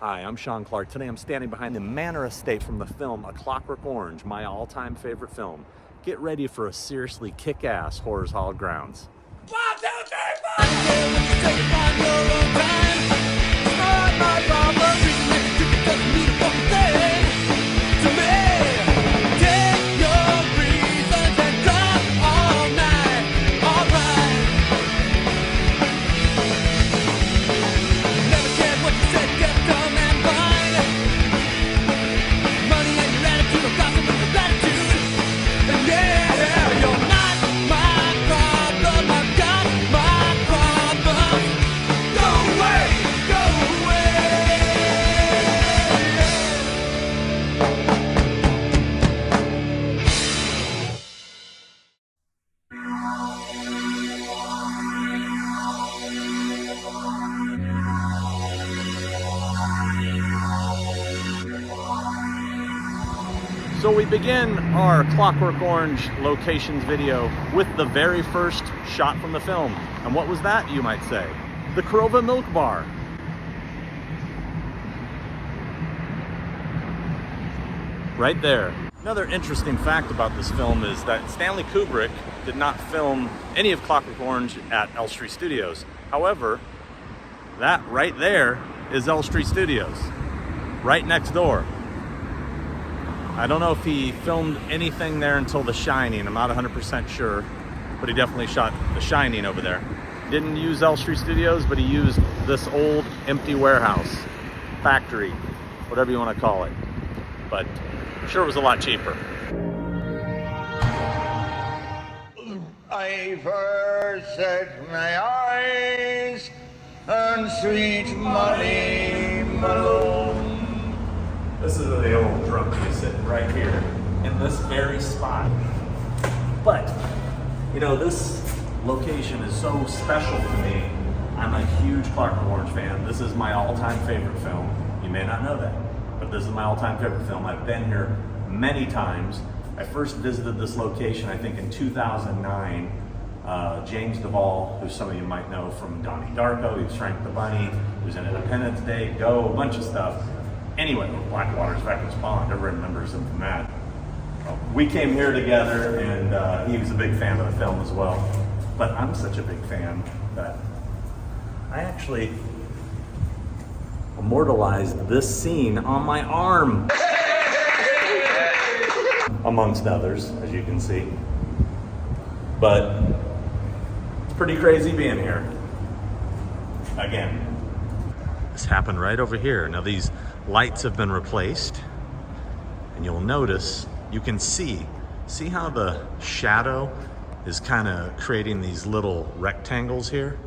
Hi, I'm Sean Clark. Today I'm standing behind the Manor Estate from the film A Clockwork Orange, my all-time favorite film. Get ready for a seriously kick-ass Horrors Hallowed grounds. 1, 2, So we begin our Clockwork Orange locations video with the very first shot from the film. And what was that, you might say? The Krova Milk Bar. Right there. Another interesting fact about this film is that Stanley Kubrick did not film any of Clockwork Orange at L Street Studios. However, that right there is L Street Studios, right next door. I don't know if he filmed anything there until The Shining. I'm not 100% sure, but he definitely shot The Shining over there. Didn't use L Street Studios, but he used this old empty warehouse, factory, whatever you want to call it. But I'm sure it was a lot cheaper. I first set my eyes on sweet Molly Malone. This is the old drunk who's sitting right here in this very spot. But, you know, this location is so special to me. I'm a huge Clockwork Orange fan. This is my all-time favorite film. You may not know that, but this is my all-time favorite film. I've been here many times. I first visited this location, I think, in 2009. James Duvall, who some of you might know from Donnie Darko, he was Frank the Bunny, he was in Independence Day, Go, a bunch of stuff. Anyway, Blackwater's Becky's Pond, everyone remembers him from that. We came here together, and he was a big fan of the film as well. But I'm such a big fan that I actually immortalized this scene on my arm. Amongst others, as you can see. But it's pretty crazy being here. Again. This happened right over here. Now these lights have been replaced, and you'll notice, you can see how the shadow is kind of creating these little rectangles here?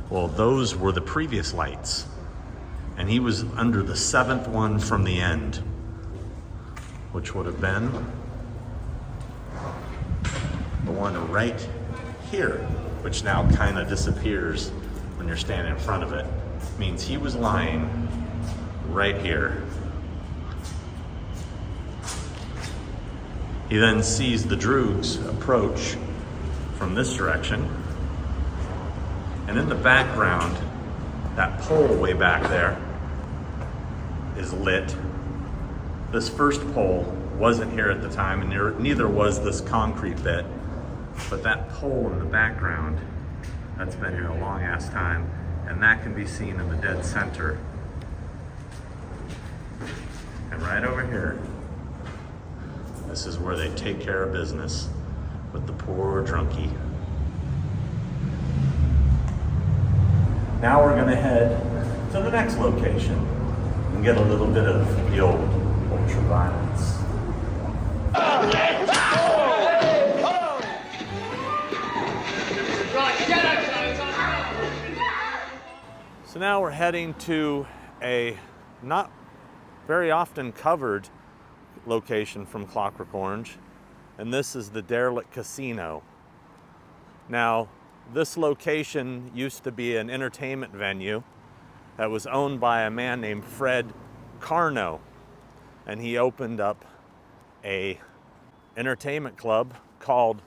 Well, those were the previous lights, and he was under the 7th one from the end, which would have been the one right here, which now kind of disappears when you're standing in front of it. Means he was lying right here. He then sees the Droogs approach from this direction, and in the background, that pole way back there is lit. This first pole wasn't here at the time, and neither was this concrete bit, but that pole in the background, that's been here a long ass time, and that can be seen in the dead center. And right over here, this is where they take care of business with the poor drunkie. Now we're gonna head to the next location and get a little bit of the old ultra-violence. So now we're heading to a not very often covered location from Clockwork Orange, and this is the derelict casino. Now, this location used to be an entertainment venue that was owned by a man named Fred Carno, and he opened up a entertainment club called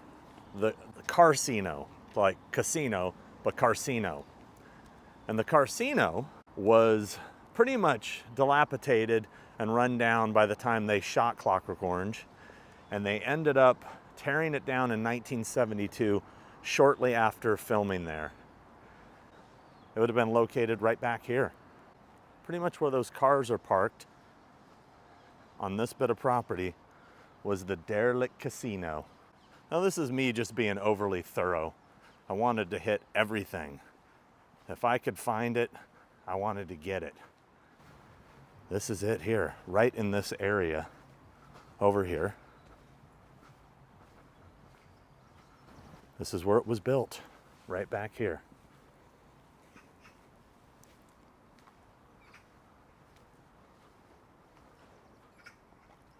the Carcino, like casino, but Carcino. And the Carcino was pretty much dilapidated and run down by the time they shot Clockwork Orange. And they ended up tearing it down in 1972, shortly after filming there. It would have been located right back here. Pretty much where those cars are parked on this bit of property was the derelict casino. Now this is me just being overly thorough. I wanted to hit everything. If I could find it, I wanted to get it. This is it here, right in this area over here. This is where it was built, right back here.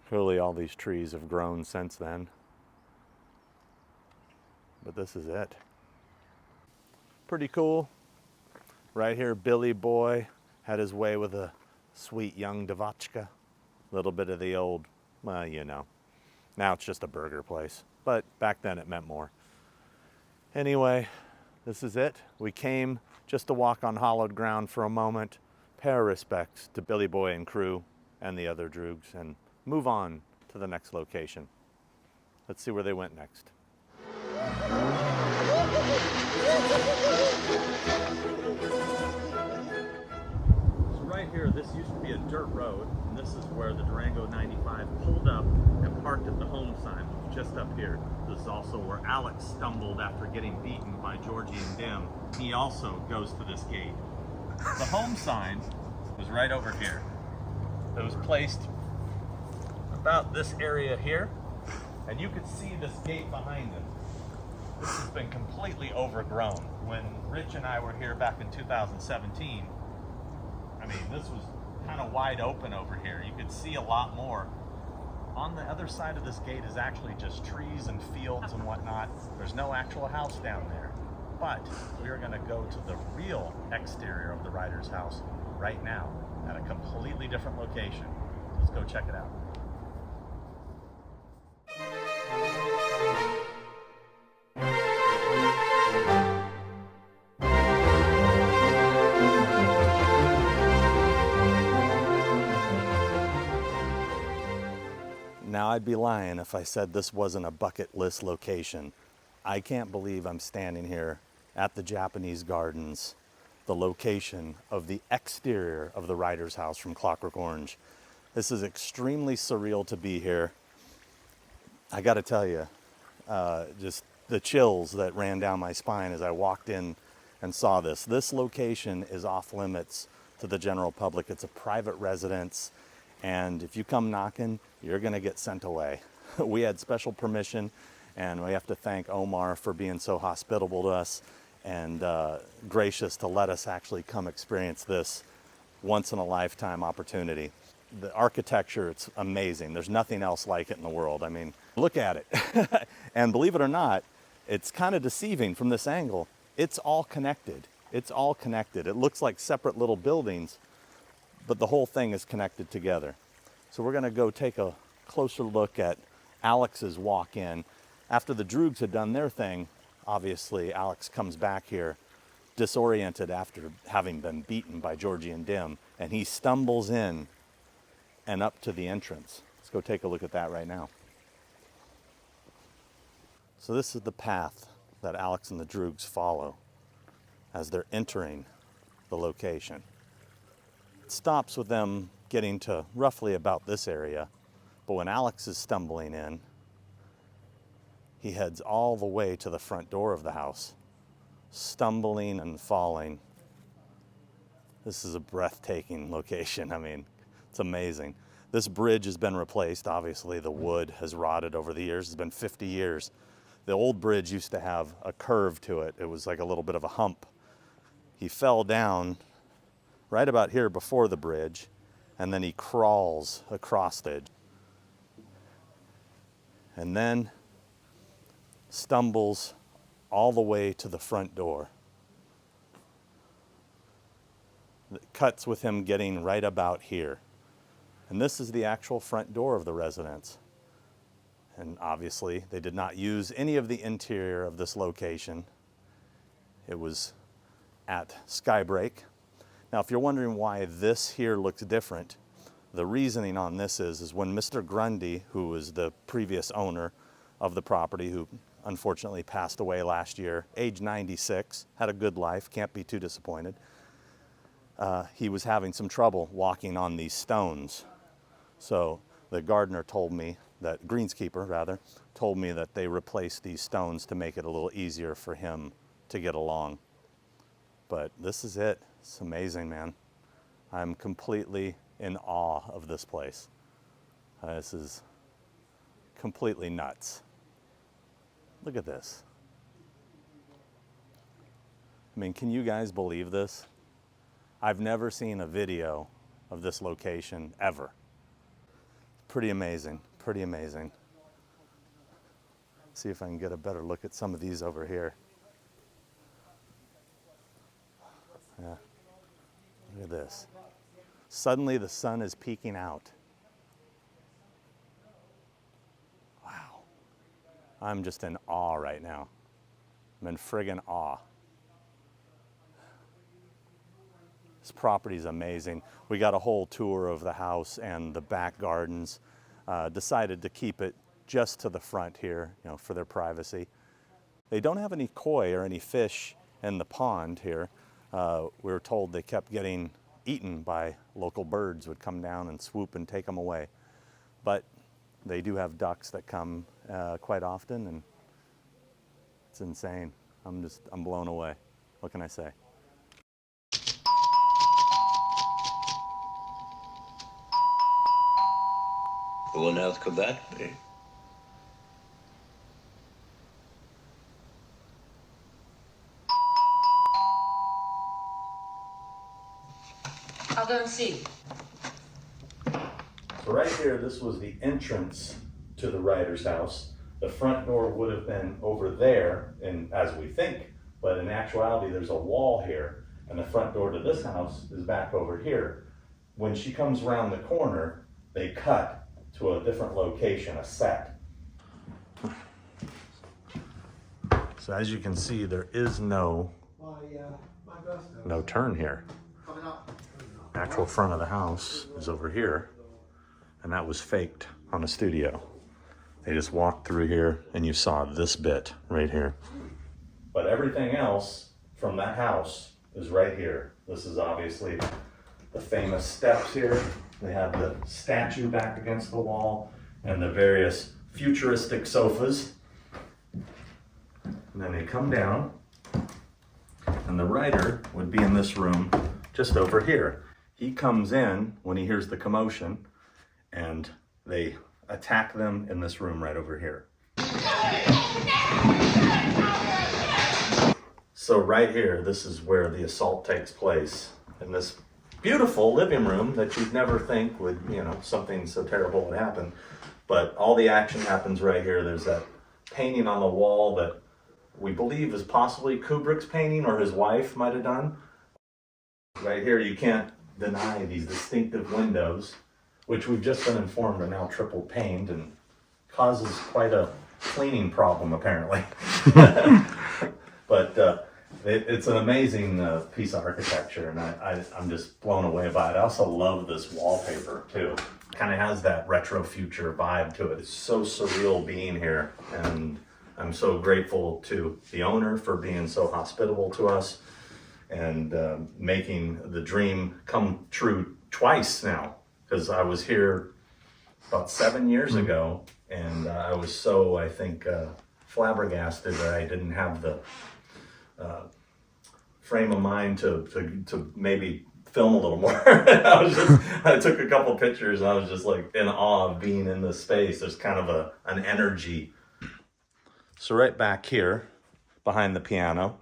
Clearly all these trees have grown since then. But this is it. Pretty cool. Right here, Billy Boy had his way with a sweet young Devotchka. A little bit of the old, well, you know. Now it's just a burger place. But back then it meant more. Anyway, this is it. We came just to walk on hallowed ground for a moment, pay our respects to Billy Boy and crew and the other droogs, and move on to the next location. Let's see where they went next. So right here, this used to be a dirt road, and this is where the Durango 95 pulled up and parked at the home sign, which is just up here. This is also where Alex stumbled after getting beaten by Georgie and Dim. He also goes to this gate. The home sign was right over here. It was placed about this area here, and you could see this gate behind it. This has been completely overgrown. When Rich and I were here back in 2017, I mean, this was kind of wide open over here. You could see a lot more. On the other side of this gate is actually just trees and fields and whatnot. There's no actual house down there. But we are going to go to the real exterior of the Ryder's house right now at a completely different location. Let's go check it out. Now I'd be lying if I said this wasn't a bucket list location. I can't believe I'm standing here at the Japanese Gardens, the location of the exterior of the Ryder's house from Clockwork Orange. This is extremely surreal to be here. I gotta tell you, just the chills that ran down my spine as I walked in and saw this. This location is off limits to the general public. It's a private residence, and if you come knocking, you're gonna get sent away. We had special permission, and we have to thank Omar for being so hospitable to us and gracious to let us actually come experience this once in a lifetime opportunity. The architecture, it's amazing. There's nothing else like it in the world. I mean, look at it. And believe it or not, it's kind of deceiving from this angle. It's all connected. It's all connected. It looks like separate little buildings, but the whole thing is connected together. So we're gonna go take a closer look at Alex's walk-in. After the droogs had done their thing, obviously Alex comes back here disoriented after having been beaten by Georgie and Dim, and he stumbles in and up to the entrance. Let's go take a look at that right now. So this is the path that Alex and the droogs follow as they're entering the location. It stops with them getting to roughly about this area, but when Alex is stumbling in, he heads all the way to the front door of the house, stumbling and falling. This is a breathtaking location. I mean, it's amazing. This bridge has been replaced. Obviously, the wood has rotted over the years. It's been 50 years. The old bridge used to have a curve to it. It was like a little bit of a hump. He fell down right about here before the bridge, and then he crawls across it. And then stumbles all the way to the front door. It cuts with him getting right about here. And this is the actual front door of the residence. And obviously, they did not use any of the interior of this location. It was at Skybreak. Now, if you're wondering why this here looks different, the reasoning on this is when Mr. Grundy, who was the previous owner of the property, who unfortunately passed away last year, age 96, had a good life, can't be too disappointed. He was having some trouble walking on these stones. So the gardener told me, that greenskeeper rather, told me that they replaced these stones to make it a little easier for him to get along. But this is it. It's amazing, man. I'm completely in awe of this place. This is completely nuts. Look at this. I mean, can you guys believe this? I've never seen a video of this location ever. Pretty amazing, pretty amazing. See if I can get a better look at some of these over here. Yeah, look at this. Suddenly the sun is peeking out. Wow. I'm just in awe right now. I'm in friggin' awe. This property is amazing. We got a whole tour of the house and the back gardens. Decided to keep it just to the front here, you know, for their privacy. They don't have any koi or any fish in the pond here. We were told they kept getting eaten by local birds, would come down and swoop and take them away. But they do have ducks that come quite often, and it's insane. I'm blown away. What can I say? Who on earth could that be? I'll go and see. So right here, this was the entrance to the writer's house. The front door would have been over there, and as we think, but in actuality, there's a wall here, and the front door to this house is back over here. When she comes around the corner, they cut to a different location, a set. So as you can see, there is no turn here. Actual front of the house is over here, and that was faked on a studio. They just walked through here and you saw this bit right here. But everything else from that house is right here. This is obviously the famous steps here. They have the statue back against the wall and the various futuristic sofas. And then they come down, and the writer would be in this room just over here. He comes in when he hears the commotion, and they attack them in this room right over here. So right here, this is where the assault takes place, in this beautiful living room that you'd never think would, you know, something so terrible would happen. But all the action happens right here. There's that painting on the wall that we believe is possibly Kubrick's painting, or his wife might have done. Right here, you can't deny these distinctive windows, which we've just been informed are now triple paned and causes quite a cleaning problem apparently. But it's an amazing piece of architecture, and I'm just blown away by it. I also love this wallpaper too. Kind of has that retro future vibe to it. It's so surreal being here, and I'm so grateful to the owner for being so hospitable to us and making the dream come true twice now. Because I was here about 7 years ago, and I was so, I think, flabbergasted that I didn't have the frame of mind to maybe film a little more. I took a couple pictures, and I was just like in awe of being in this space. There's kind of an energy. So right back here, behind the piano,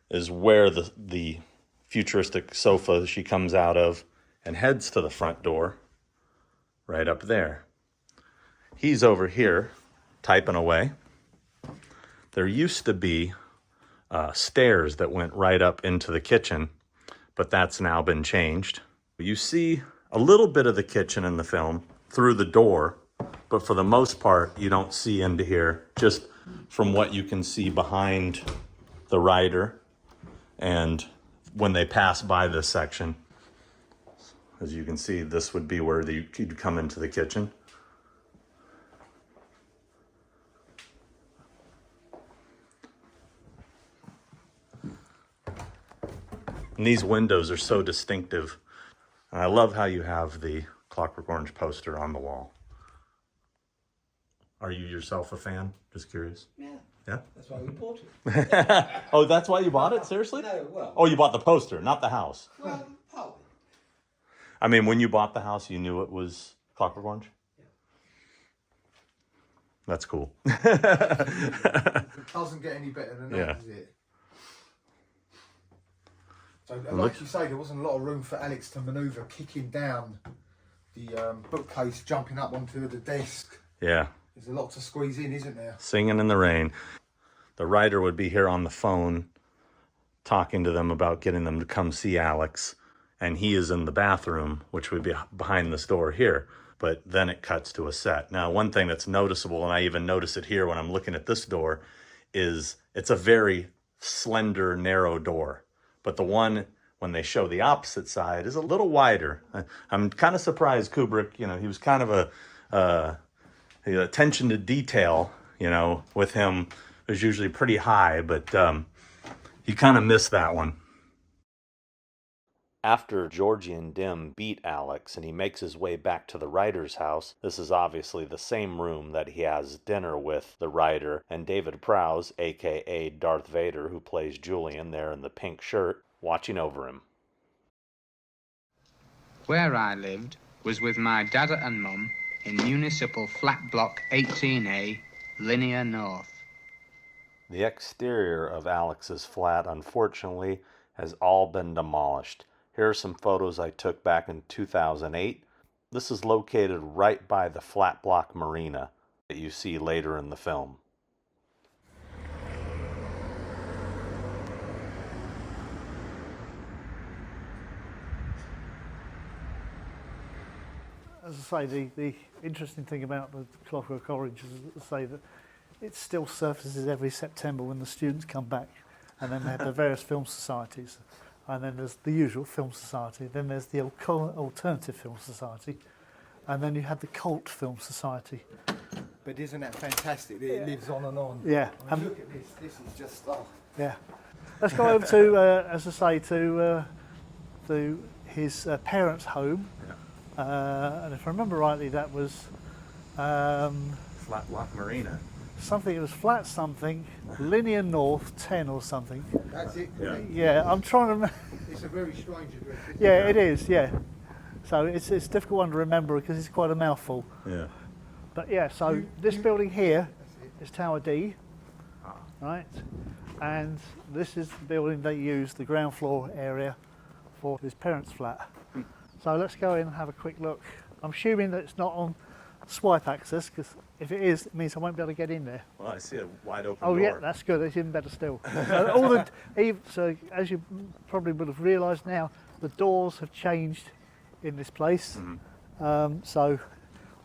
is where the futuristic sofa she comes out of and heads to the front door, right up there. He's over here typing away. There used to be stairs that went right up into the kitchen, but that's now been changed. You see a little bit of the kitchen in the film through the door, but for the most part, you don't see into here, just from what you can see behind the writer and when they pass by this section. As you can see, this would be where you'd come into the kitchen. And these windows are so distinctive. And I love how you have the Clockwork Orange poster on the wall. Are you yourself a fan? Just curious. Yeah. Yeah? That's why we bought it. Oh, that's why you bought it? Seriously? No, well. Oh, you bought the poster, not the house. Well, partly. I mean, when you bought the house, you knew it was Clockwork Orange? Yeah. That's cool. It doesn't get any better than that, Yeah. does it? So, like you say, there wasn't a lot of room for Alex to manoeuvre, kicking down the bookcase, jumping up onto the desk. Yeah. There's a lot to squeeze in, isn't there? Singing in the rain. The writer would be here on the phone talking to them about getting them to come see Alex. And he is in the bathroom, which would be behind this door here. But then it cuts to a set. Now, one thing that's noticeable, and I even notice it here when I'm looking at this door, is it's a very slender, narrow door. But the one, when they show the opposite side, is a little wider. I'm kind of surprised Kubrick, he was kind of the attention to detail, with him was usually pretty high, but he kind of missed that one. After Georgie and Dim beat Alex and he makes his way back to the writer's house, this is obviously the same room that he has dinner with the writer and David Prowse, aka Darth Vader, who plays Julian there in the pink shirt, watching over him. Where I lived was with my dad and mum in Municipal Flat Block 18A, Linear North. The exterior of Alex's flat, unfortunately, has all been demolished. Here are some photos I took back in 2008. This is located right by the Flat Block Marina that you see later in the film. As I say, the interesting thing about the Clockwork Orange is to say that it still surfaces every September when the students come back, and then they have the various film societies, and then there's the usual film society, then there's the alternative film society, and then you have the cult film society. But isn't that fantastic that it lives on and on? Yeah. I mean, look at this. This is just, oh. Yeah. Let's go over to, as I say, to his parents' home. And if I remember rightly, that was Flat Block Marina. something. It was flat something, Linear North 10 or something. That's it. Yeah. Yeah, I'm trying to remember. It's a very strange address. Isn't Yeah, it is. Yeah. So it's a difficult one to remember because it's quite a mouthful. Yeah. But yeah, so this building here is Tower D, right? And this is the building they used, the ground floor area, for his parents' flat. So let's go in and have a quick look. I'm assuming that it's not on swipe access, because if it is, it means I won't be able to get in there. Well, I see a wide open Oh door. yeah, that's good. That's even better still. So as you probably would have realised now, the doors have changed in this place. So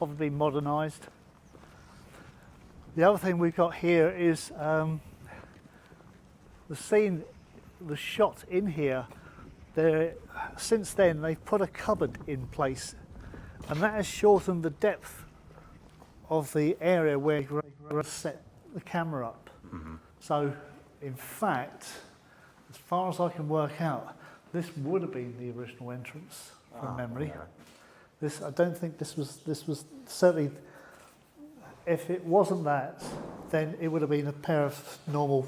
obviously modernised. The other thing we've got here is the scene, the shot in here. Since then, they've put a cupboard in place, and that has shortened the depth of the area where you set the camera up. So, in fact, as far as I can work out, this would have been the original entrance from memory. I don't think this was certainly. If it wasn't that, then it would have been a pair of normal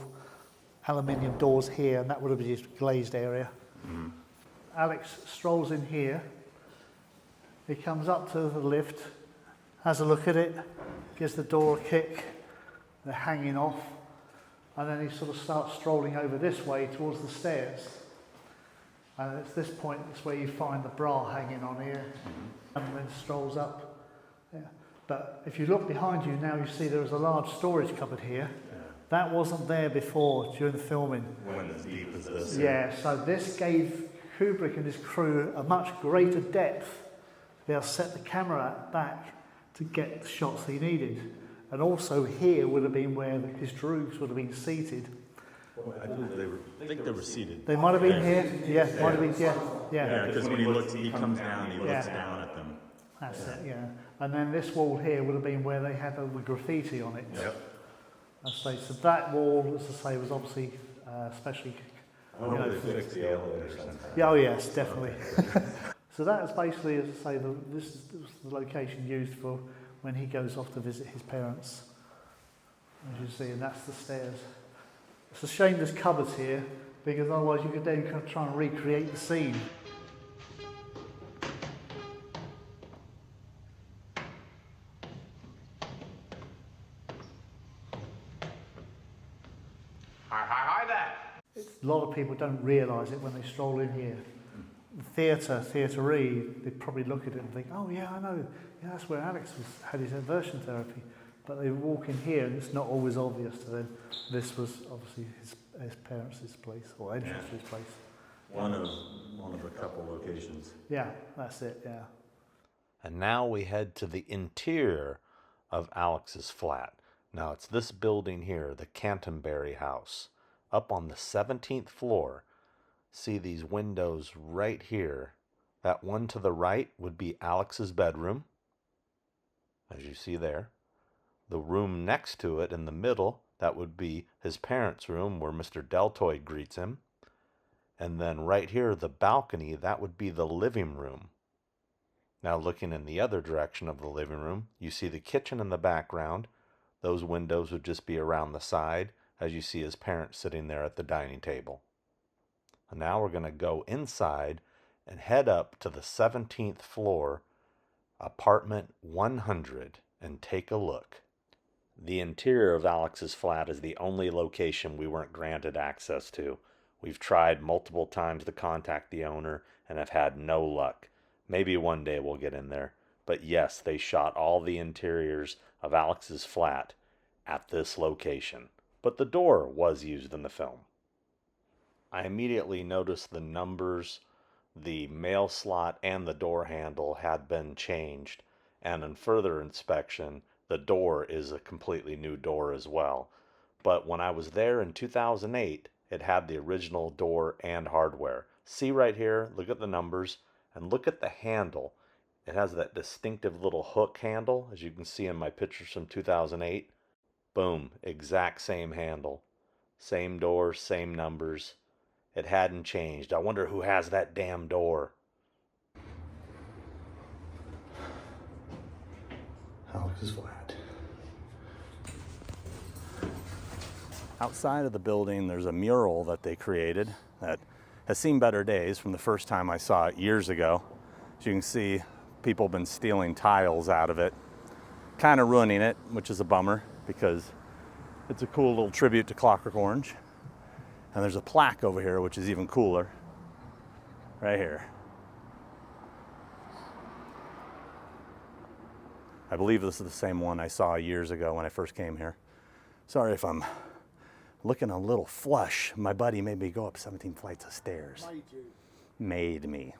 aluminium doors here, and that would have been just glazed area. Alex strolls in here. He comes up to the lift, has a look at it, gives the door a kick. They're hanging off, and then he sort of starts strolling over this way towards the stairs. And at this point, that's where you find the bra hanging on here, and then strolls up. Yeah. But if you look behind you now, you see there is a large storage cupboard here. That wasn't there before during the filming. Went as deep as this. Yeah, so this gave Kubrick and his crew a much greater depth to be able to set the camera back to get the shots he needed. And also here would have been where his droogs would have been seated. I think they were seated. They might have been here. Yeah, might have been. Yeah. Yeah, because when he comes down, he looks Yeah. down at them. That's it. Yeah. And then this wall here would have been where they had all the graffiti on it. Yep. I say so. That wall, as I say, was obviously especially. I hope they fixed the elevator sometime. Yeah, oh yes, definitely. So that is basically, as I say, this is the location used for when he goes off to visit his parents. As you see, and that's the stairs. It's a shame there's cupboards here, because otherwise you could then kind of try and recreate the scene. Hi there. A lot of people don't realise it when they stroll in here. Theatre-y, they probably look at it and think, oh yeah, I know, yeah, that's where Alex had his aversion therapy. But they walk in here and it's not always obvious to them. This was obviously his parents' place, or entrance to his place. One of a couple locations. Yeah, that's it, yeah. And now we head to the interior of Alex's flat. Now it's this building here, the Canterbury House. Up on the 17th floor, see these windows right here. That one to the right would be Alex's bedroom, as you see there. The room next to it in the middle, that would be his parents' room where Mr. Deltoid greets him. And then right here, the balcony, that would be the living room. Now looking in the other direction of the living room, you see the kitchen in the background. Those windows would just be around the side, as you see his parents sitting there at the dining table. And now we're going to go inside and head up to the 17th floor, apartment 100, and take a look. The interior of Alex's flat is the only location we weren't granted access to. We've tried multiple times to contact the owner and have had no luck. Maybe one day we'll get in there. But yes, they shot all the interiors of Alex's flat at this location. But the door was used in the film. I immediately noticed the numbers, the mail slot, and the door handle had been changed. And on further inspection, the door is a completely new door as well. But when I was there in 2008, it had the original door and hardware. See right here, look at the numbers, and look at the handle. It has that distinctive little hook handle, as you can see in my pictures from 2008. Boom, exact same handle. Same door, same numbers. It hadn't changed. I wonder who has that damn door. Alex's flat. Outside of the building, there's a mural that they created that has seen better days from the first time I saw it years ago. As you can see, people have been stealing tiles out of it, kind of ruining it, which is a bummer because it's a cool little tribute to Clockwork Orange. And there's a plaque over here, which is even cooler, right here. I believe this is the same one I saw years ago when I first came here. Sorry if I'm looking a little flush. My buddy made me go up 17 flights of stairs. Made you. Made me.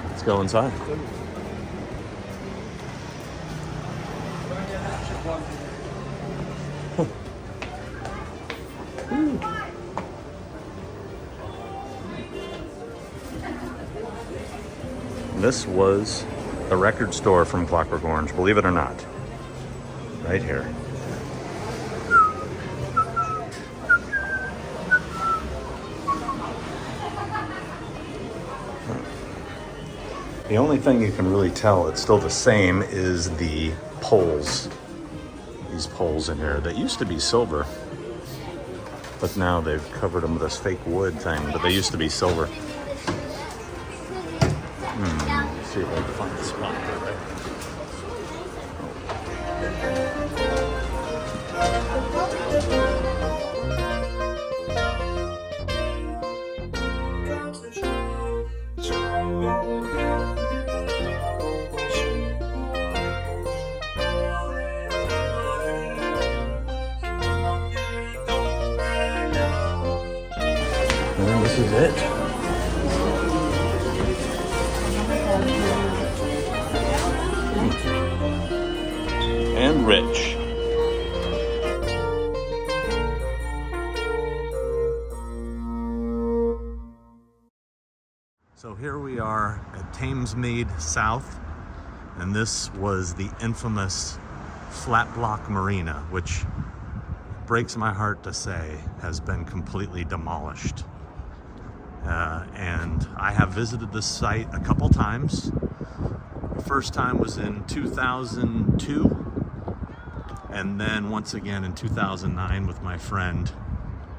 Let's go inside. This was the record store from Clockwork Orange, believe it or not. Right here. The only thing you can really tell it's still the same is the poles. These poles in here that used to be silver, but now they've covered them with this fake wood thing, but they used to be silver. Let's see if I can find a spot there, right? And then this is it. And rich. So here we are at Thamesmead South, and this was the infamous flat block marina, which breaks my heart to say has been completely demolished. And I have visited this site a couple times. The first time was in 2002, and then once again in 2009 with my friend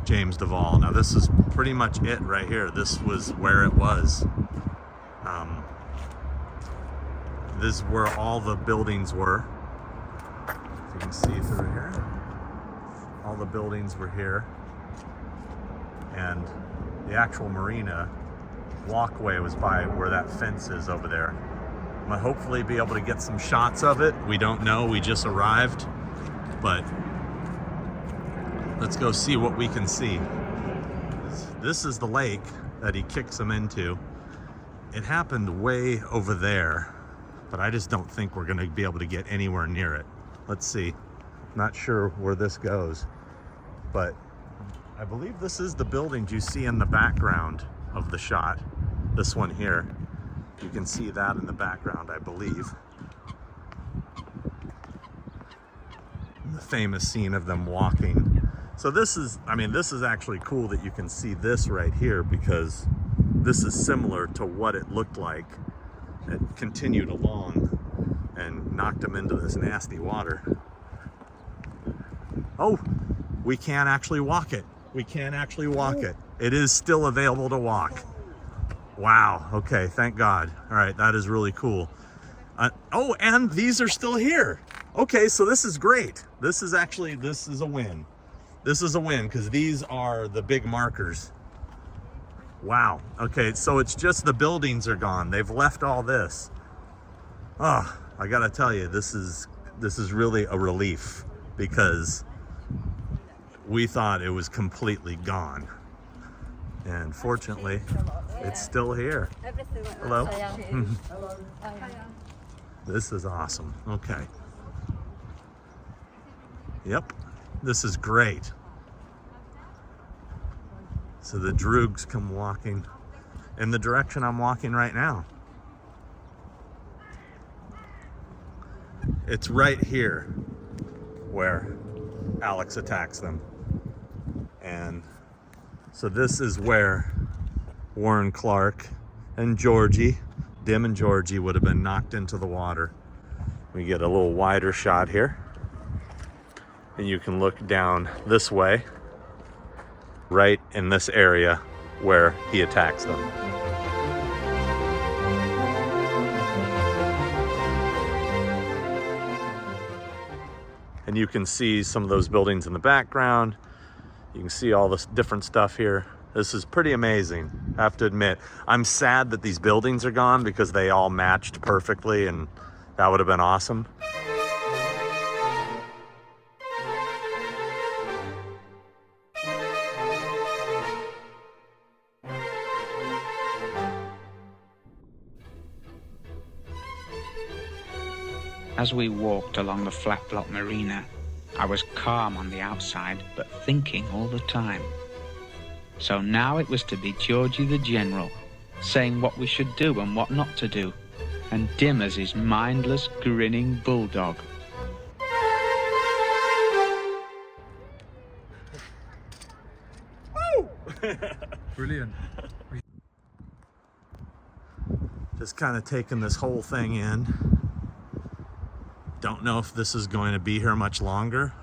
James Duvall. Now this is pretty much it right here. This was where it was. This is where all the buildings were. If you can see through here, all the buildings were here, and the actual marina walkway was by where that fence is over there. I'm gonna hopefully be able to get some shots of it. We don't know, we just arrived, but let's go see what we can see. This is the lake that he kicks them into. It happened way over there, but I just don't think we're gonna be able to get anywhere near it. Let's see. Not sure where this goes, but I believe this is the buildings you see in the background of the shot. This one here. You can see that in the background, I believe. The famous scene of them walking. So this is, I mean, this is actually cool that you can see this right here, because this is similar to what it looked like. It continued along and knocked them into this nasty water. Oh, we can't actually walk it. We can't actually walk it. It is still available to walk. Wow, okay, thank God. All right, that is really cool. Oh, and these are still here. Okay, so this is great. This is a win. This is a win, because these are the big markers. Wow, okay, so it's just the buildings are gone. They've left all this. Oh, I gotta tell you, this is really a relief, because we thought it was completely gone. And fortunately, it's still here. Hello. This is awesome. Okay. Yep, this is great. So the droogs come walking in the direction I'm walking right now. It's right here where Alex attacks them. And so this is where Warren Clark and Georgie, Dim and Georgie, would have been knocked into the water. We get a little wider shot here, and you can look down this way, right in this area where he attacks them. And you can see some of those buildings in the background. You can see all this different stuff here. This is pretty amazing, I have to admit. I'm sad that these buildings are gone, because they all matched perfectly, and that would have been awesome. As we walked along the flat block marina, I was calm on the outside, but thinking all the time. So now it was to be Georgie the General, saying what we should do and what not to do, and Dim as his mindless, grinning bulldog. Brilliant. Just kind of taking this whole thing in. Don't know if this is going to be here much longer.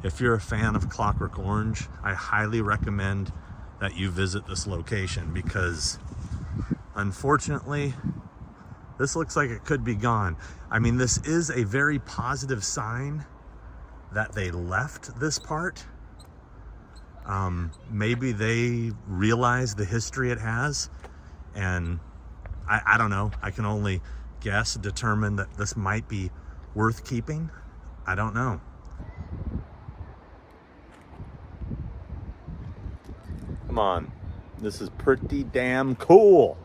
If you're a fan of Clockwork Orange, I highly recommend that you visit this location, because unfortunately, this looks like it could be gone. I mean, this is a very positive sign that they left this part. Maybe they realize the history it has, and I don't know. I can only guess, determine that this might be worth keeping. I don't know. Come on. This is pretty damn cool.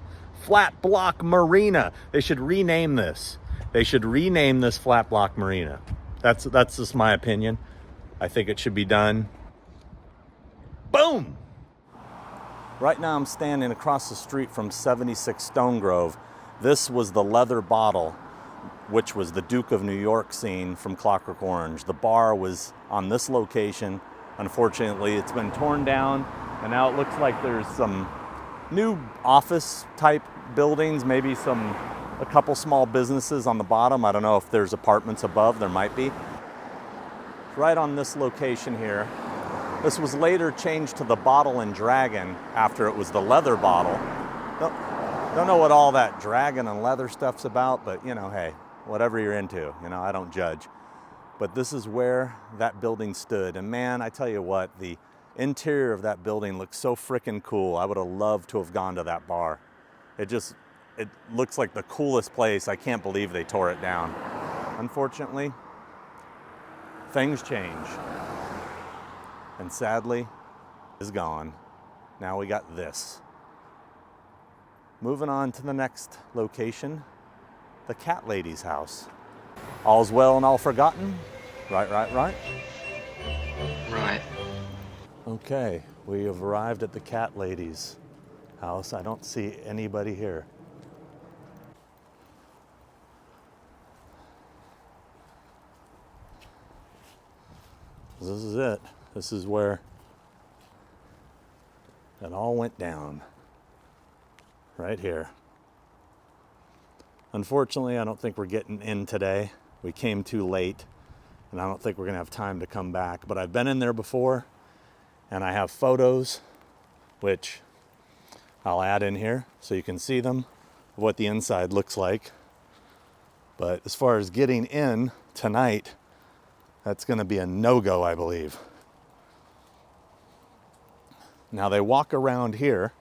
Flat Block Marina. They should rename this. They should rename this Flat Block Marina. That's just my opinion. I think it should be done. Boom! Right now I'm standing across the street from 76 Stone Grove. This was the leather bottle, which was the Duke of New York scene from Clockwork Orange. The bar was on this location. Unfortunately, it's been torn down, and now it looks like there's some new office type buildings, maybe a couple small businesses on the bottom. I don't know if there's apartments above, there might be. Right on this location here. This was later changed to the Bottle and Dragon after it was the leather bottle. Don't know what all that dragon and leather stuff's about, but you know, hey, whatever you're into, you know, I don't judge. But this is where that building stood. And man, I tell you what, the interior of that building looks so freaking cool. I would have loved to have gone to that bar. It looks like the coolest place. I can't believe they tore it down. Unfortunately, things change. And sadly, is gone. Now we got this. Moving on to the next location, the Cat Lady's house. All's well and all forgotten? Right. Right. Okay, we have arrived at the Cat Lady's house. I don't see anybody here. This is it. This is where it all went down. Right here. Unfortunately, I don't think we're getting in today. We came too late, and I don't think we're gonna have time to come back. But I've been in there before, and I have photos, which I'll add in here so you can see them, of what the inside looks like. But as far as getting in tonight, that's gonna be a no-go, I believe. Now they walk around here,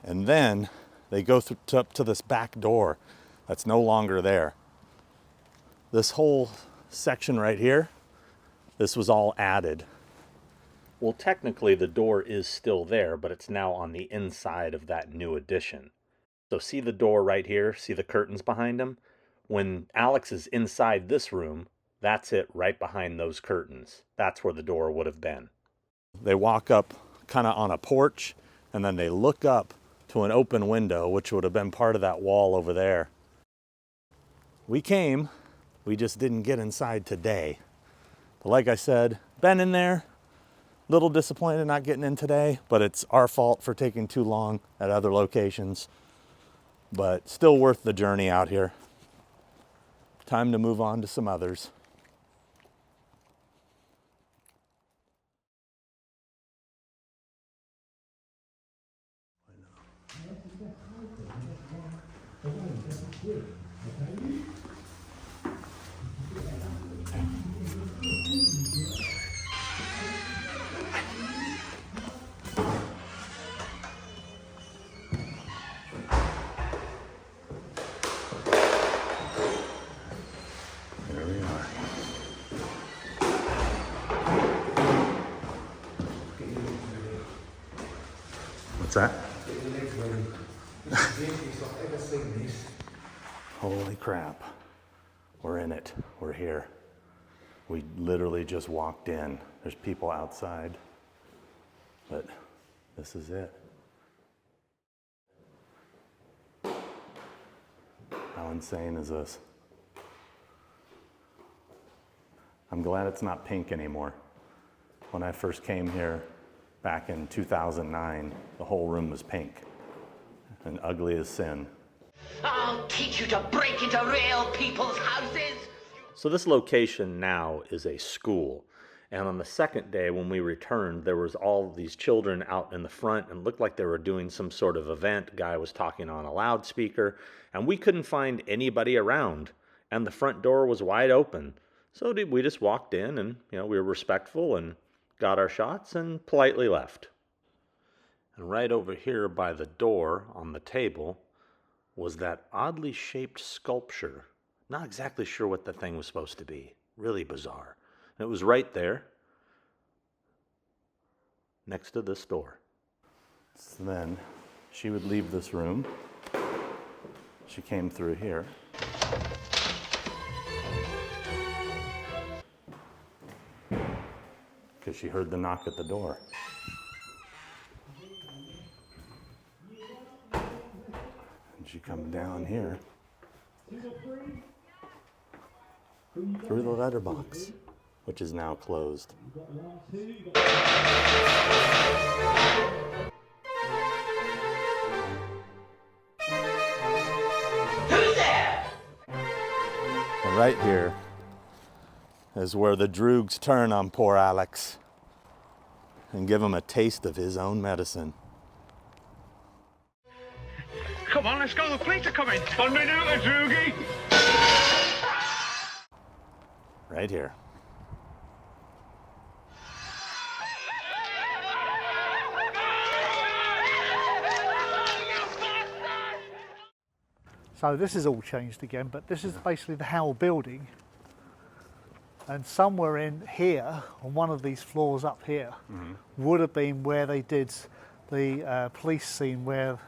and then they go up to this back door that's no longer there. This whole section right here, this was all added. Well, technically the door is still there, but it's now on the inside of that new addition. So see the door right here? See the curtains behind him? When Alex is inside this room, that's it right behind those curtains. That's where the door would have been. They walk up kind of on a porch, and then they look up to an open window, which would have been part of that wall over there. We came, we just didn't get inside today. But like I said, been in there, little disappointed not getting in today, but it's our fault for taking too long at other locations. But still worth the journey out here. Time to move on to some others. There we are. What's that? Holy crap. We're in it. We're here. We literally just walked in. There's people outside. But this is it. How insane is this? I'm glad it's not pink anymore. When I first came here back in 2009, the whole room was pink and ugly as sin. I'll teach you to break into real people's houses. So this location now is a school. And on the second day when we returned, there was all these children out in the front and looked like they were doing some sort of event. Guy was talking on a loudspeaker, and we couldn't find anybody around. And the front door was wide open. So we just walked in and, we were respectful and got our shots and politely left. And right over here by the door on the table was that oddly shaped sculpture. Not exactly sure what the thing was supposed to be. Really bizarre. And it was right there next to this door. So then she would leave this room. She came through here. Because she heard the knock at the door. And she come down here through the letterbox, which is now closed. And right here is where the droogs turn on poor Alex and give him a taste of his own medicine. Come on, let's go. The police are coming. On me now, droogie. Right here. So this is all changed again, but this is basically the Hallowed building. And somewhere in here, on one of these floors up here, would have been where they did the police scene where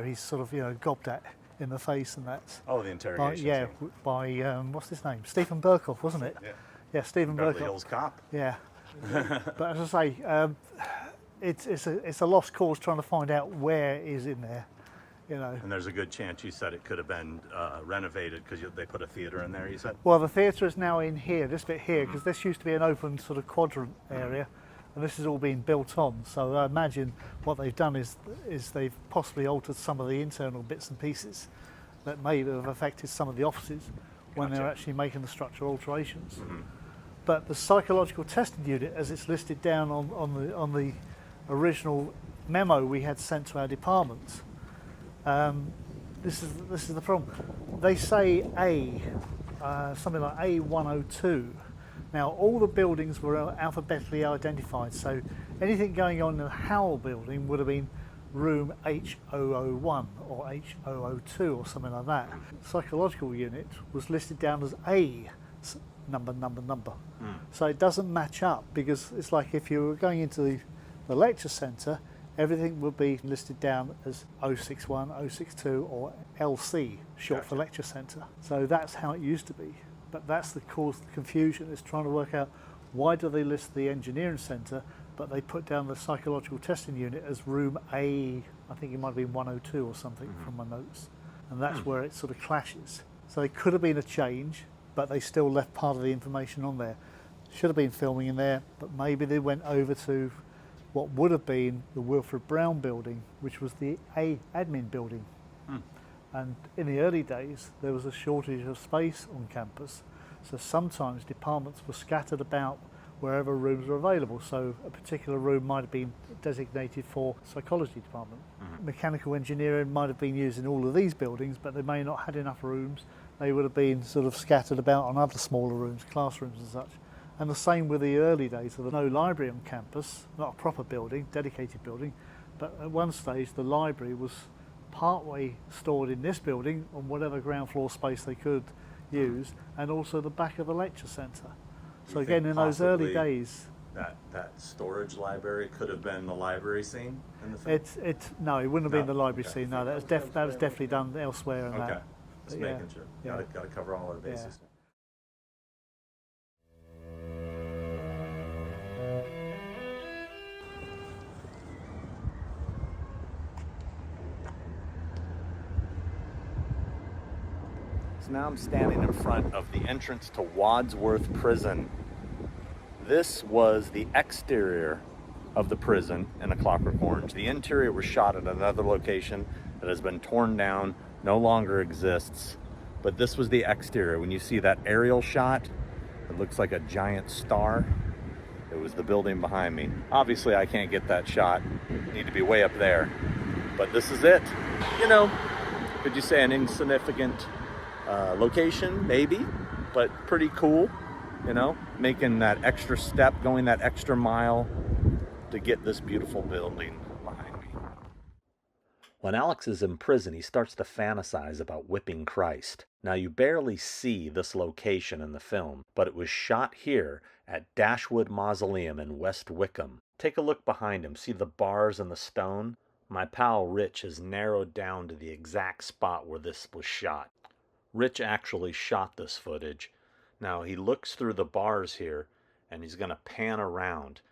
he's sort of, you know, gobbed at in the face and that. Oh, the interrogation scene. By what's his name? Stephen Burkoff, wasn't it? Yeah, Stephen Burkoff. Beverly Hills Cop. Yeah. But as I say, it's a lost cause trying to find out where is in there, you know. And there's a good chance you said it could have been renovated because they put a theater in there, you said? Well, the theatre is now in here, this bit here, because this used to be an open sort of quadrant area, and this is all being built on. So I imagine what they've done is they've possibly altered some of the internal bits and pieces that may have affected some of the offices when they're actually making the structural alterations. But the psychological testing unit, as it's listed down on the original memo we had sent to our department, this is the problem. They say something like A102. Now all the buildings were alphabetically identified, so anything going on in the Hallowed building would have been room H001 or H002 or something like that. Psychological unit was listed down as A number. So it doesn't match up, because it's like if you were going into the lecture centre, everything would be listed down as 061, 062 or LC, short for lecture centre. So that's how it used to be. But that's the cause of the confusion, is trying to work out why do they list the engineering centre, but they put down the psychological testing unit as room A, I think it might have been 102 or something from my notes. And that's where it sort of clashes. So it could have been a change, but they still left part of the information on there. Should have been filming in there, but maybe they went over to what would have been the Wilfred Brown building, which was the admin building. And in the early days, there was a shortage of space on campus, so sometimes departments were scattered about wherever rooms were available. So a particular room might have been designated for psychology department. Mechanical engineering might have been used in all of these buildings, but they may not have had enough rooms. They would have been sort of scattered about on other smaller rooms, classrooms and such. And the same with the early days. There was no library on campus, not a proper building, dedicated building, but at one stage the library was partway stored in this building on whatever ground floor space they could use, and also the back of the lecture centre. So again, in those early days, that storage library could have been the library scene in the film? No, it wouldn't have been the library scene. No, that was definitely done elsewhere. And okay, that. just But making sure. Got to cover all our bases. So now I'm standing in front of the entrance to Wadsworth Prison. This was the exterior of the prison in A Clockwork Orange. The interior was shot at another location that has been torn down, no longer exists. But this was the exterior. When you see that aerial shot, it looks like a giant star. It was the building behind me. Obviously, I can't get that shot. Need to be way up there. But this is it. You know, could you say an insignificant location? Maybe, but pretty cool. You know, making that extra step, going that extra mile to get this beautiful building behind me. When Alex is in prison, he starts to fantasize about whipping Christ. Now, you barely see this location in the film, but it was shot here at Dashwood Mausoleum in West Wickham. Take a look behind him. See the bars and the stone? My pal Rich has narrowed down to the exact spot where this was shot. Rich actually shot this footage. Now he looks through the bars here and he's going to pan around.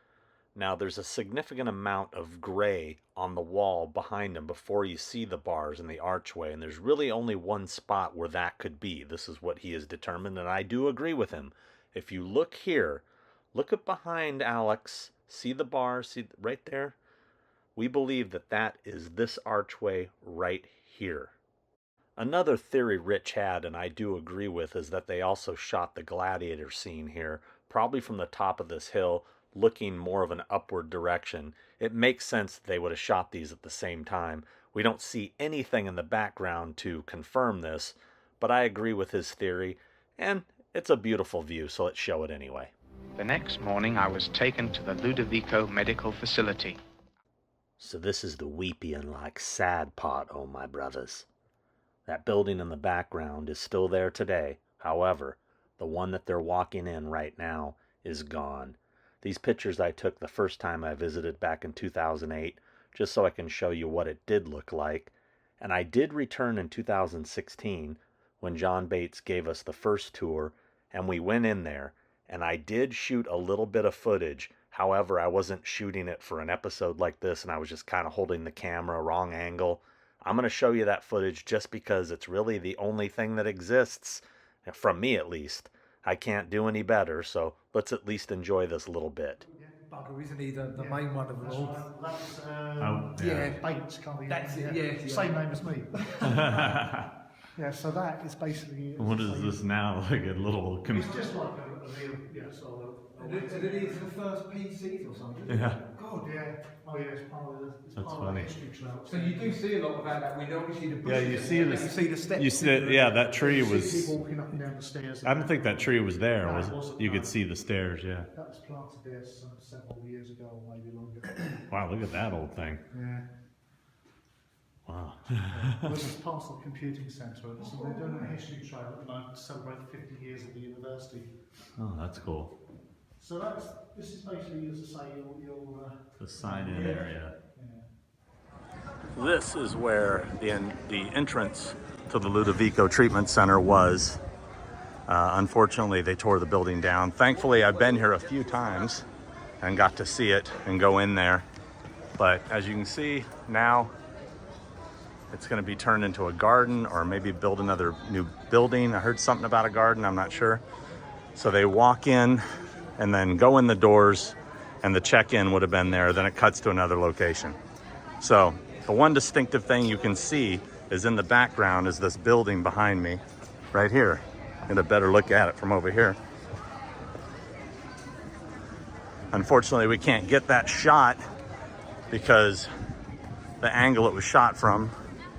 Now there's a significant amount of gray on the wall behind him before you see the bars in the archway, and there's really only one spot where that could be. This is what he has determined, and I do agree with him. If you look here, look up behind Alex, see the bars, see right there? We believe that that is this archway right here. Another theory Rich had, and I do agree with, is that they also shot the gladiator scene here, probably from the top of this hill, looking more of an upward direction. It makes sense that they would have shot these at the same time. We don't see anything in the background to confirm this, but I agree with his theory, and it's a beautiful view, so let's show it anyway. The next morning I was taken to the Ludovico Medical Facility. So this is the weepy and like sad part, oh my brothers. That building in the background is still there today. However, the one that they're walking in right now is gone. These pictures I took the first time I visited back in 2008, just so I can show you what it did look like. And I did return in 2016 when John Bates gave us the first tour, and we went in there, and I did shoot a little bit of footage. However, I wasn't shooting it for an episode like this, and I was just kind of holding the camera wrong angle. I'm going to show you that footage just because it's really the only thing that exists, from me at least. I can't do any better, so let's at least enjoy this little bit. Bugger, isn't he? The main one of them all. That's Bates, can't be. That's it, yeah. Same name as me. Yeah, so that is basically. What is this now? Like a little. It's just like a real, so. And it is the first PCs or something. Yeah. God, yeah. Oh yeah, it's part of the. That's funny. So you do see a lot about that window. You see the bushes. Yeah, you see the. You see the steps. You see, yeah, that tree was. People walking up and down the stairs. I don't think that tree was there. No, Was it it? wasn't, You no. could see the stairs. Yeah. That was planted there several years ago, or maybe longer. Wow, look at that old thing. Yeah. Wow. This is part of the computing centre, so they're doing a history trail at the moment to celebrate the 50 years of the university. Oh, that's cool. So this is basically, as I say, your The sign-in area. Yeah. This is where the entrance to the Ludovico Treatment Center was. Unfortunately, they tore the building down. Thankfully, I've been here a few times and got to see it and go in there. But as you can see now, it's going to be turned into a garden or maybe build another new building. I heard something about a garden, I'm not sure. So they walk in and then go in the doors, and the check-in would have been there. Then it cuts to another location. So the one distinctive thing you can see is in the background is this building behind me right here. Get a better look at it from over here. Unfortunately, we can't get that shot because the angle it was shot from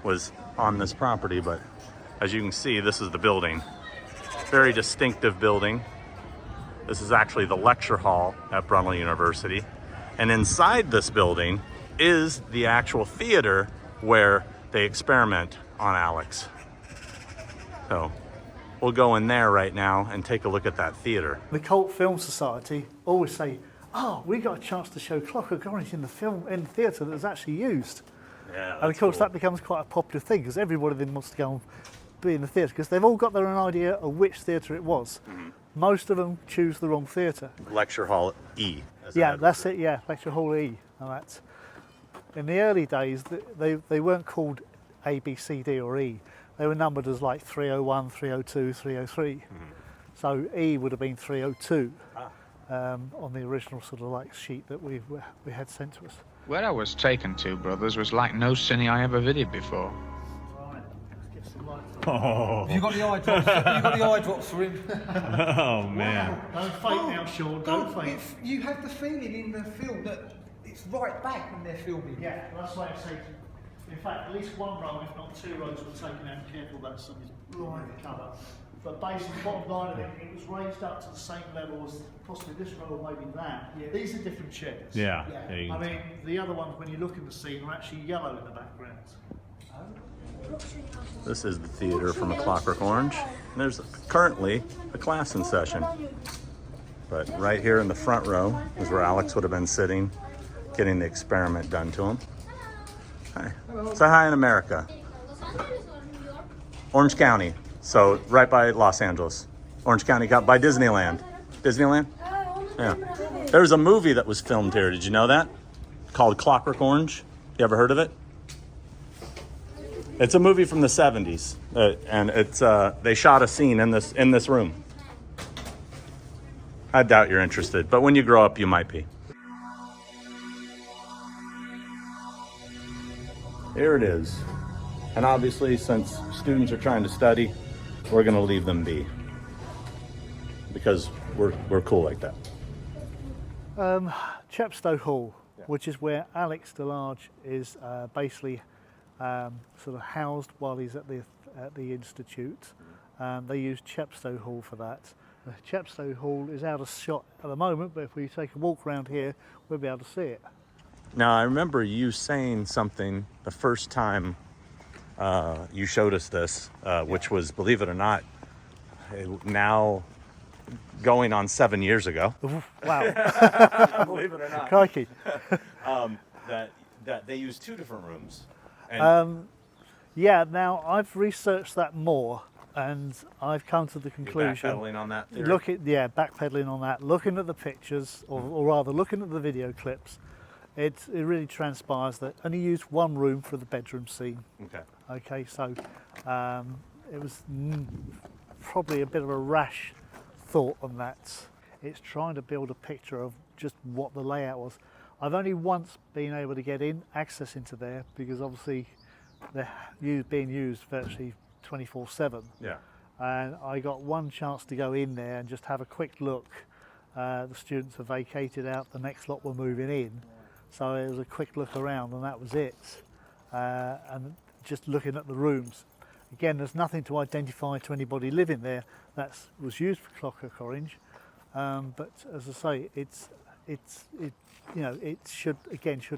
was on this property, but as you can see, this is the building. Very distinctive building. This is actually the lecture hall at Brunel University. And inside this building is the actual theater where they experiment on Alex. So we'll go in there right now and take a look at that theater. The Cult Film Society always say, oh, we got a chance to show Clockwork Orange in the theatre that was actually used. Yeah, and of course that becomes quite a popular thing because everybody then wants to go and be in the theatre because they've all got their own idea of which theatre it was. Mm-hmm. Most of them choose the wrong theatre. Lecture Hall E. Yeah, that's it, yeah, Lecture Hall E. And that's, in the early days, they weren't called A, B, C, D or E. They were numbered as like 301, 302, 303. Mm-hmm. So E would have been 302 on the original sort of like sheet that we had sent to us. Where I was taken to, brothers, was like no cine I ever visited before. Right, let's get some light. Oh. Have you got the eye drops? Have you got the eye drops for him? Oh man! Wow. Don't fake now, Sean. Don't fake. You have the feeling in the film that it's right back when they're filming. Yeah, that's why I say. In fact, at least one row, if not two rows, were taken out. Careful that somebody's blowing the cover. But basically, the bottom line of it, it was raised up to the same level as possibly this row or maybe that. Yeah. These are different chairs. Yeah. I mean, the other ones, when you look in the scene, are actually yellow in the background. This is the theater from A Clockwork Orange. And there's currently a class in session. But right here in the front row is where Alex would have been sitting, getting the experiment done to him. Hi. Say hi in America. Orange County. So right by Los Angeles. Orange County, by Disneyland. Disneyland? Yeah. There's a movie that was filmed here. Did you know that? Called Clockwork Orange. You ever heard of it? It's a movie from the 70s, and it's they shot a scene in this room. I doubt you're interested, but when you grow up, you might be. Here it is. And obviously, since students are trying to study, we're going to leave them be. Because we're cool like that. Chepstow Hall, which is where Alex DeLarge is basically sort of housed while he's at the institute. They use Chepstow Hall for that. The Chepstow Hall is out of shot at the moment, but if we take a walk around here, we'll be able to see it. Now, I remember you saying something the first time you showed us this, which was, believe it or not, now going on 7 years ago. Wow. Believe it or not. Crikey. That they use two different rooms. Yeah, now I've researched that more, and I've come to the conclusion. You're backpedaling on that theory? Backpedaling on that. Looking at the pictures, or rather looking at the video clips, it really transpires that only used one room for the bedroom scene. Okay. Okay, so it was probably a bit of a rash thought on that. It's trying to build a picture of just what the layout was. I've only once been able to get access into there, because obviously they're being used virtually 24/7. Yeah. And I got one chance to go in there and just have a quick look. The students have vacated out, the next lot were moving in. So it was a quick look around, and that was it. And just looking at the rooms. Again, there's nothing to identify to anybody living there. That was used for Clockwork Orange. But as I say, it should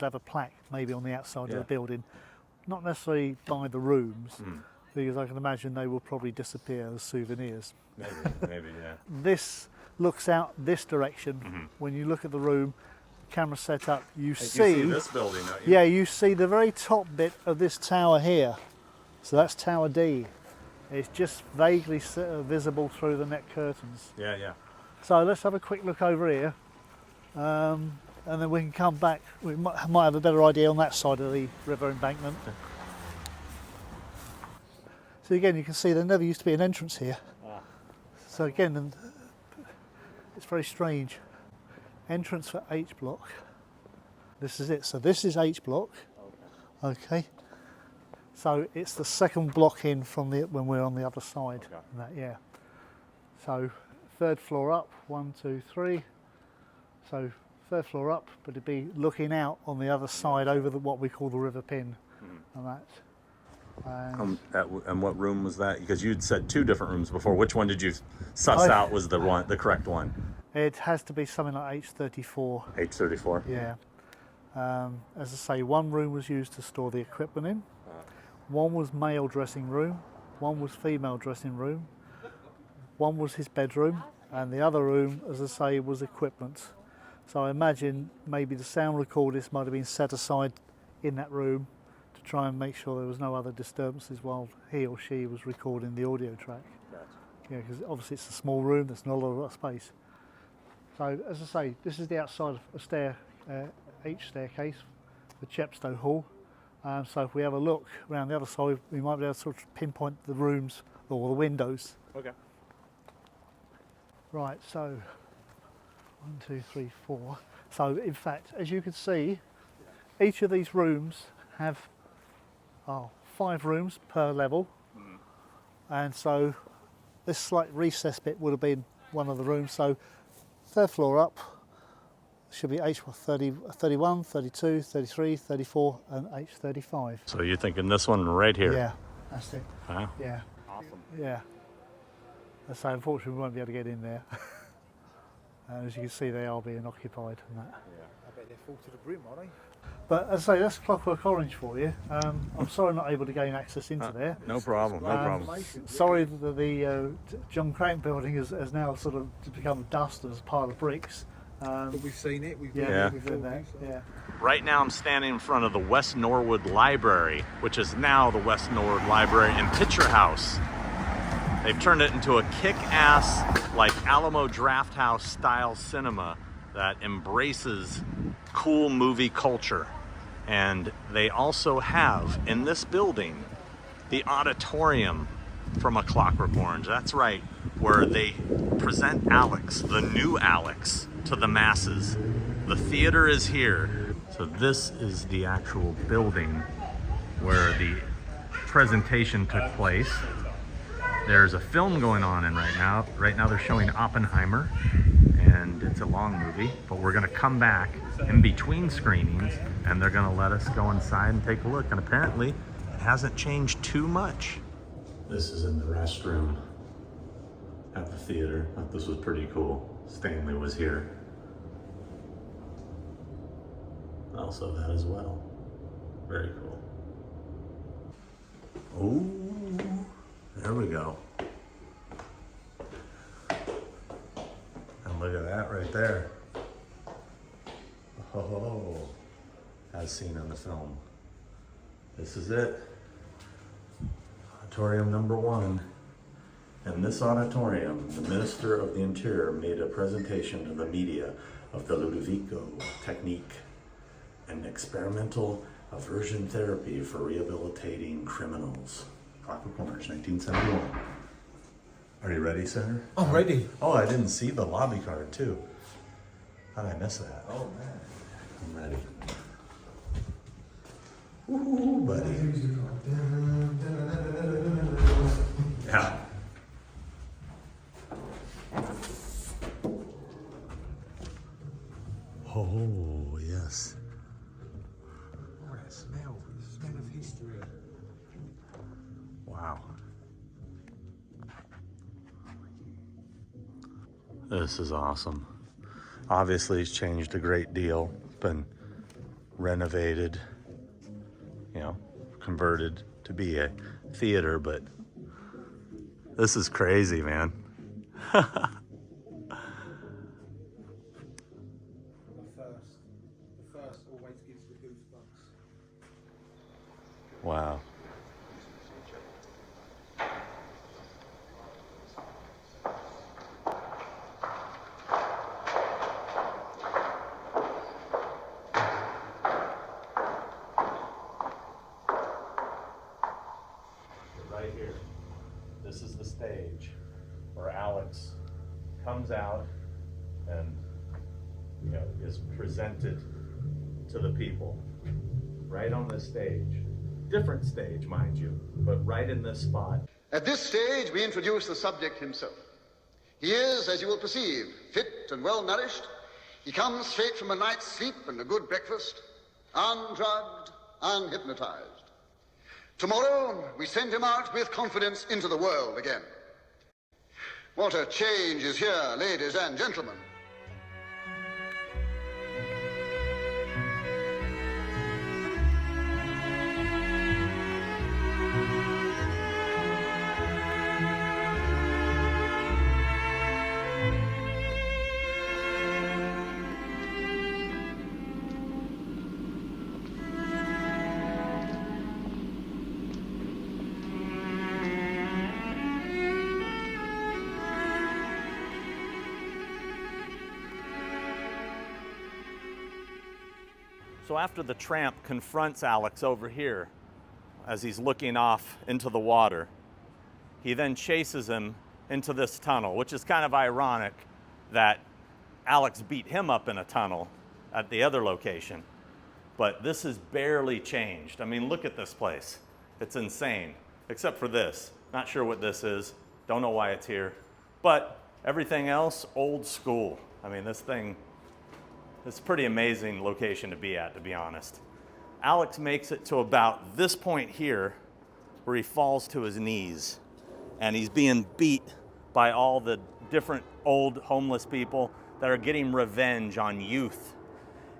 have a plaque maybe on the outside of the building. Not necessarily by the rooms, because I can imagine they will probably disappear as souvenirs. Maybe, yeah. This looks out this direction. When you look at the room, camera set up, you see this building, don't you? Yeah, you see the very top bit of this tower here. So that's Tower D. It's just vaguely visible through the net curtains. Yeah, yeah. So let's have a quick look over here, and then we can come back. We might have a better idea on that side of the river embankment. So again, you can see there never used to be an entrance here. So again, it's very strange. Entrance for H block. This is it. So this is H block. Okay. So it's the second block in from when we're on the other side. Yeah. So third floor up, 1, 2, 3. So third floor up, but it'd be looking out on the other side over what we call the river pin, and that. And what room was that? Because you'd said two different rooms before. Which one did you suss out was the correct one? It has to be something like H34. H34. Yeah. As I say, one room was used to store the equipment in. One was male dressing room. One was female dressing room. One was his bedroom, and the other room, as I say, was equipment. So I imagine maybe the sound recordist might have been set aside in that room to try and make sure there was no other disturbances while he or she was recording the audio track. Yeah, because obviously it's a small room, there's not a lot of space. So as I say, this is the outside of a H staircase for Chepstow Hall. So if we have a look around the other side, we might be able to sort of pinpoint the rooms or the windows. Okay. Right, so 1, 2, 3, 4. So in fact, as you can see, each of these rooms have 5 rooms per level. And so this slight recess bit would have been one of the rooms. So third floor up should be H31, 32, 33, 34 and H35. So you're thinking this one right here? Yeah, that's it. Wow. Yeah. Awesome. Yeah. So unfortunately we won't be able to get in there. As you can see, they are being occupied and that. Yeah. I bet they're full to the brim, aren't they? But as I say, that's Clockwork Orange for you. I'm sorry I'm not able to gain access into there. No problem, no problem. Sorry that the John Crank building has now sort of become dust as a pile of bricks. But we've seen it. We've been there. Yeah. Right now I'm standing in front of the West Norwood Library, which is now the West Norwood Library and Picture House. They've turned it into a kick-ass, like Alamo Drafthouse style cinema that embraces cool movie culture. And they also have, in this building, the auditorium from A Clockwork Orange. That's right, where they present Alex, the new Alex, to the masses. The theater is here. So this is the actual building where the presentation took place. There's a film going on in right now. Right now they're showing Oppenheimer, and it's a long movie, but we're gonna come back in between screenings and they're gonna let us go inside and take a look. And apparently it hasn't changed too much. This is in the restroom at the theater. I thought this was pretty cool. Stanley was here. Also that as well. Very cool. Ooh, there we go. And look at that right there. Oh, as seen in the film. This is it. Auditorium number 1. In this auditorium, the Minister of the Interior made a presentation to the media of the Ludovico technique, an experimental aversion therapy for rehabilitating criminals. Clockwork Orange, 1971. Are you ready, Senator? I'm ready. Oh, I didn't see the lobby card too. How did I miss that? Oh man. I'm ready. Ooh, buddy. Yeah. Oh, yes. Oh, that smell. The smell of history. Wow. This is awesome. Obviously, it's changed a great deal. Been renovated, you know, converted to be a theater, but this is crazy, man. The first always gives the goosebumps. Wow. Right here, this is the stage where Alex comes out and, you know, is presented to the people right on this stage. Different stage, mind you, but right in this spot. At this stage, we introduce the subject himself. He is, as you will perceive, fit and well nourished. He comes straight from a night's sleep and a good breakfast, undrugged, unhypnotized. Tomorrow, we send him out with confidence into the world again. What a change is here, ladies and gentlemen. So after the tramp confronts Alex over here, as he's looking off into the water, he then chases him into this tunnel, which is kind of ironic that Alex beat him up in a tunnel at the other location. But this is barely changed. I mean, look at this place. It's insane, except for this. Not sure what this is. Don't know why it's here. But everything else, old school. I mean, this thing, it's a pretty amazing location to be at, to be honest. Alex makes it to about this point here where he falls to his knees and he's being beat by all the different old homeless people that are getting revenge on youth.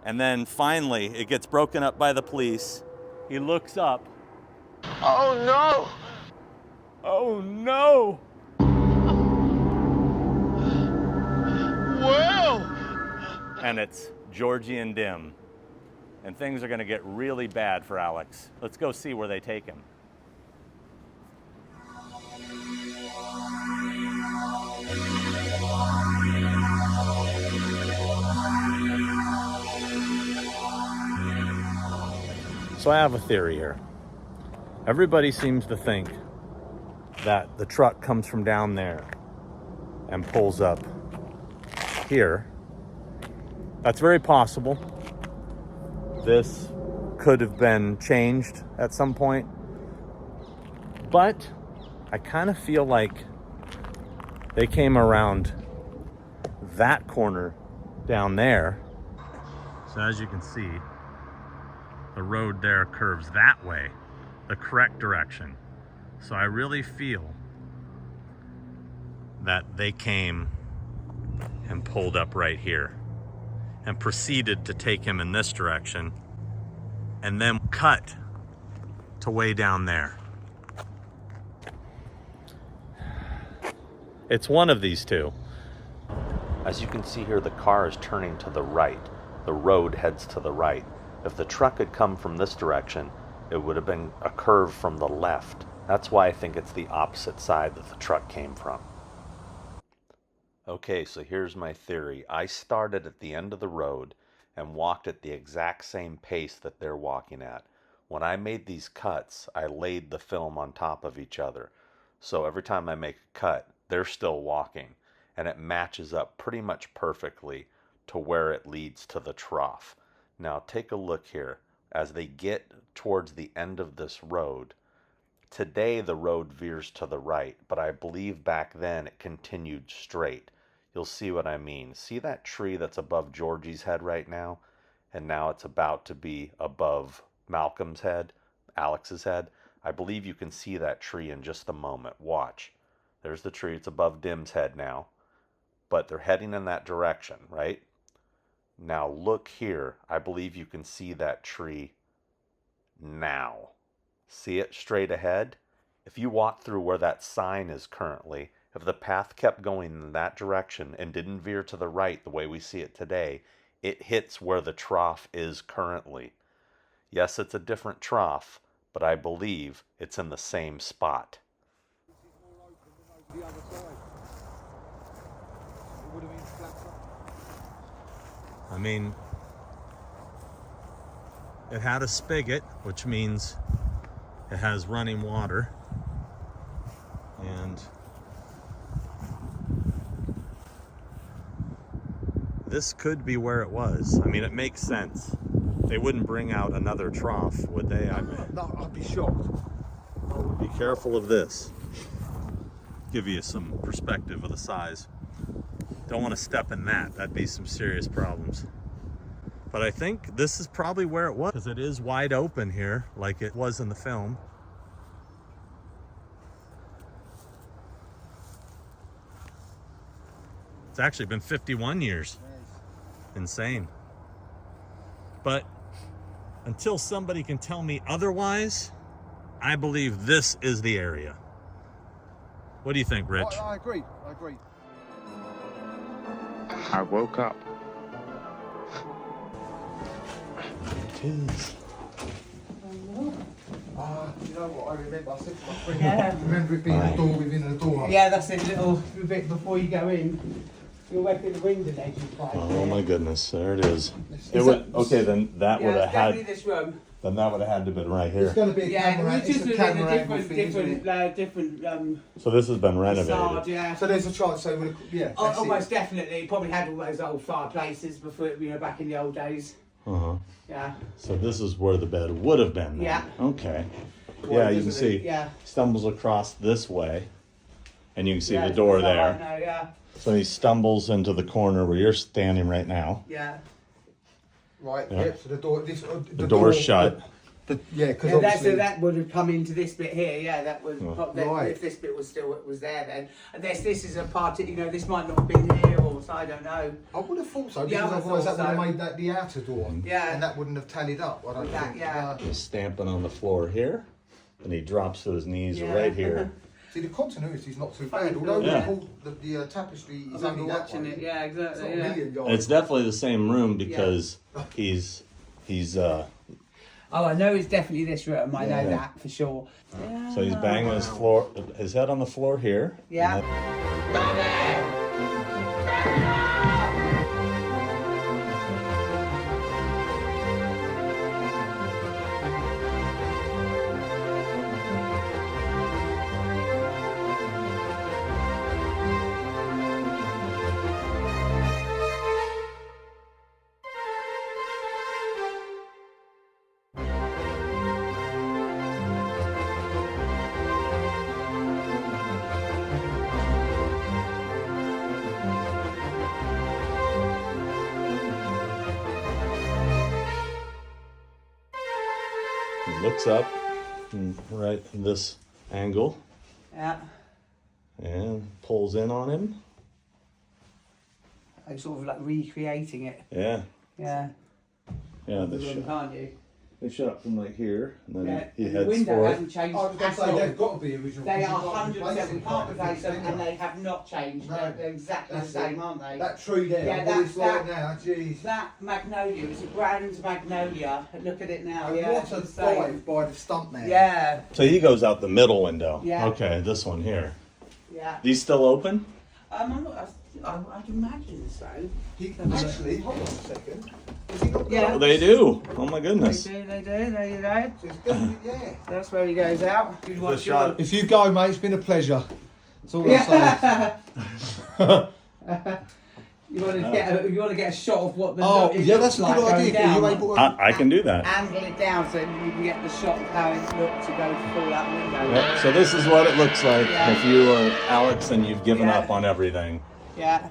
And then finally it gets broken up by the police. He looks up. Oh no! Oh no! Well! And it's Georgie and Dim. and things are going to get really bad for Alex. Let's go see where they take him. So I have a theory here. Everybody seems to think that the truck comes from down there and pulls up here. That's very possible. This could have been changed at some point. But I kind of feel like they came around that corner down there. So as you can see, the road there curves that way, the correct direction. So I really feel that they came and pulled up right here and proceeded to take him in this direction and then cut to way down there. It's one of these two. As you can see here, the car is turning to the right. The road heads to the right. If the truck had come from this direction, it would have been a curve from the left. That's why I think it's the opposite side that the truck came from. Okay, so here's my theory. I started at the end of the road and walked at the exact same pace that they're walking at. When I made these cuts, I laid the film on top of each other. So every time I make a cut, they're still walking. And it matches up pretty much perfectly to where it leads to the trough. Now take a look here. As they get towards the end of this road, today the road veers to the right, but I believe back then it continued straight. You'll see what I mean. See that tree that's above Georgie's head right now? And now it's about to be above Malcolm's head, Alex's head. I believe you can see that tree in just a moment. Watch. There's the tree. It's above Dim's head now. But they're heading in that direction, right? Now look here. I believe you can see that tree now. See it straight ahead? If you walk through where that sign is currently, if the path kept going in that direction and didn't veer to the right the way we see it today, it hits where the trough is currently. Yes, it's a different trough, but I believe it's in the same spot. The other side. It would have been flatter. I mean, it had a spigot, which means it has running water. And this could be where it was. I mean, it makes sense. They wouldn't bring out another trough, would they? No, I'd be shocked. Be careful of this. Give you some perspective of the size. Don't want to step in that. That'd be some serious problems. But I think this is probably where it was, because it is wide open here, like it was in the film. It's actually been 51 years. Insane. But until somebody can tell me otherwise, I believe this is the area. What do you think, Rich? I agree. I woke up. It is. You know what I remember? I said to my friend, yeah. Remember it being a door within a door? Yeah, that's a little bit before you go in. You'll wait for the window ledge. Oh my goodness, there it is. It would, okay, then that would have had. This room. Then that would have had to have been right here. It's going to be a camera. It's just a different. So this has been renovated. Facade, yeah. So there's a chance. So yeah. Almost definitely. It probably had all those old fireplaces before, back in the old days. Yeah. So this is where the bed would have been. Then. Yeah. Okay. Yeah, you can see. Yeah. Stumbles across this way, and you can see the door there. Know, yeah. So he stumbles into the corner where you're standing right now. Yeah. Right. Yep. So the door. The door's shut. Because that would have come into this bit here. Yeah, that would. Right. If this bit was there then, and this is a part. This might not have been here, or so I don't know. I would have thought so, because otherwise that would have made that the outer door. Yeah. And that wouldn't have tallied up. I don't think. Yeah. He's stamping on the floor here, and he drops to his knees right here. See, the continuity is not too bad. Although the tapestry is only that way. Yeah, exactly. It's not a million yards. It's definitely the same room because he's He's Oh, I know it's definitely this room. I know that for sure. so he's banging his head on the floor here. Yeah. He looks up right in this angle. Yeah. And pulls in on him. I'm sort of like recreating it. Yeah. Yeah. Yeah, Can't you? they shot from like here, and then he The heads window forward. hasn't changed. I was going to say, they've got to be original. They because are you've got 100%. We can't replace replace them, them, and they have not changed. No. They're exactly the That's same, it. aren't they? That tree there, Yeah, what it's like that- now, jeez. That magnolia is a grand magnolia. Look at it now. And Yeah, what a it's the same. dive by the stump there. Yeah, So he goes out the middle window. Yeah. Okay, this one here. yeah. These still open? I'm not, I'd imagine so. Actually, hold on a second. Has he got Yeah. Oh, they do. Oh my They goodness. do, they do. There you go. So it's definitely, yeah. That's where he goes out. Good one, shot. If you go, mate, it's been a pleasure. That's all I'm saying. You want to get a shot of what the Oh, it yeah, looks that's a like good going idea. down. Are you able to... I can do that. Angle it down so you can get the shot of how it looks to go through that window. Yep. So this is what it looks like Yeah. if you are Alex and you've given Yeah. up on everything. Yeah.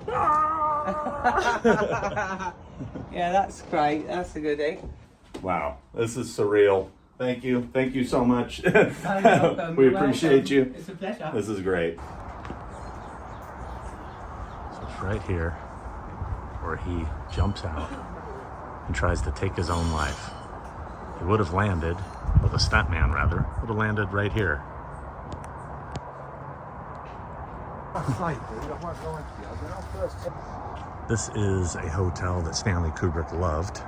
Yeah, that's great. That's a goodie. Wow, this is surreal. Thank you. Thank you so much. welcome. We You're appreciate welcome. you. It's a pleasure. This is great. So it's right here where he jumps out and tries to take his own life. He would have landed, or the stuntman rather, would have landed right here. This is a hotel that Stanley Kubrick loved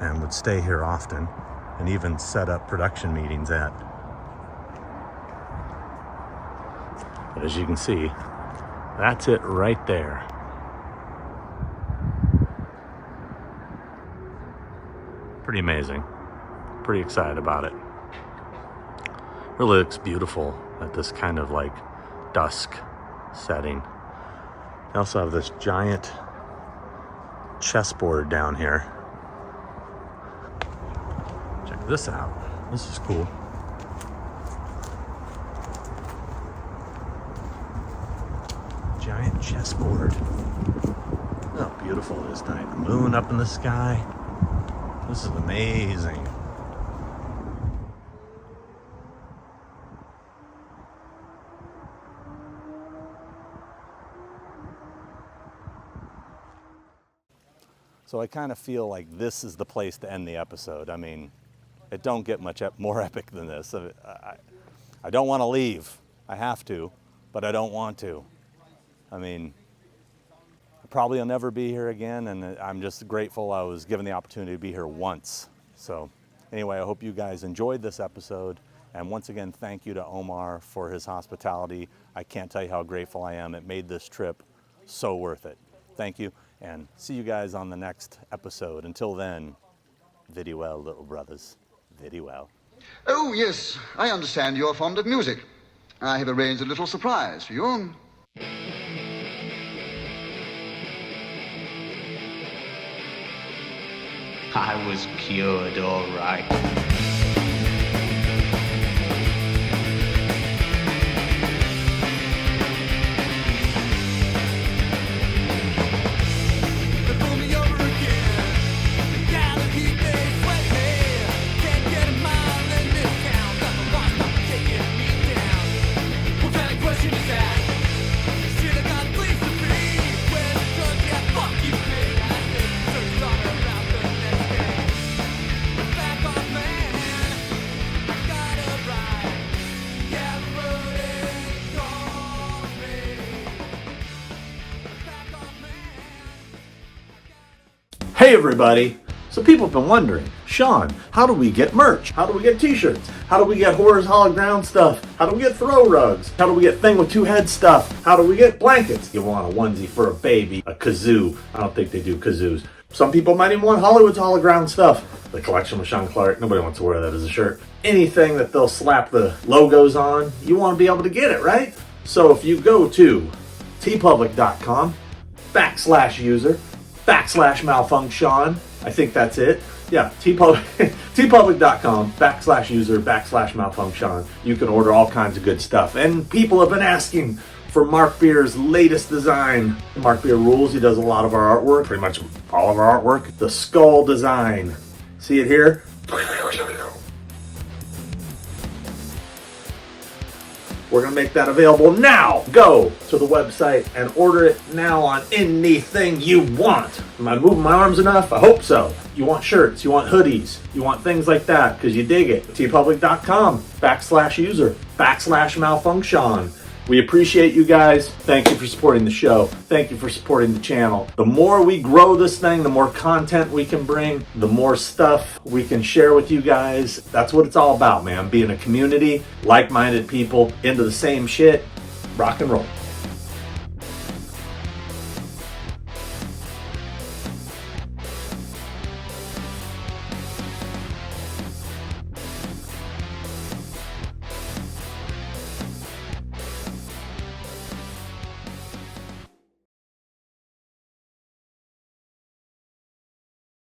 and would stay here often and even set up production meetings at. But as you can see, that's it right there. Pretty amazing. Pretty excited about it. Really looks beautiful at this kind of like dusk setting. They also have this giant chessboard down here. Check this out. This is cool. Giant chessboard. Look how beautiful it is tonight. The moon up in the sky. This is amazing. So I kind of feel like this is the place to end the episode. I mean, it don't get much more epic than this. I don't want to leave. I have to, but I don't want to. I mean, I probably will never be here again, and I'm just grateful I was given the opportunity to be here once. So anyway, I hope you guys enjoyed this episode. And once again, thank you to Omar for his hospitality. I can't tell you how grateful I am. It made this trip so worth it. Thank you, and see you guys on the next episode. Until then, viddy well, little brothers. Viddy well. Oh, yes, I understand you're fond of music. I have arranged a little surprise for you. I was cured, all right. Hey everybody! So people have been wondering, Sean, how do we get merch? How do we get t-shirts? How do we get Horrors Hollow Ground stuff? How do we get throw rugs? How do we get Thing with Two Heads stuff? How do we get blankets? You want a onesie for a baby, a kazoo. I don't think they do kazoos. Some people might even want Hollywood's Hollow Ground stuff. The collection with Sean Clark, nobody wants to wear that as a shirt. Anything that they'll slap the logos on, you want to be able to get it, right? So if you go to tpublic.com/user/malfunction, I think that's it. Yeah, tpublic.com/user/malfunction. You can order all kinds of good stuff. And people have been asking for Mark Beer's latest design. Mark Beer rules. He does a lot of our artwork, pretty much all of our artwork. The skull design. See it here? We're going to make that available now. Go to the website and order it now on anything you want. Am I moving my arms enough? I hope so. You want shirts, you want hoodies, you want things like that because you dig it. tpublic.com/user/malfunction. We appreciate you guys. Thank you for supporting the show. Thank you for supporting the channel. The more we grow this thing, the more content we can bring, the more stuff we can share with you guys. That's what it's all about, man. Being a community, like-minded people, into the same shit. Rock and roll.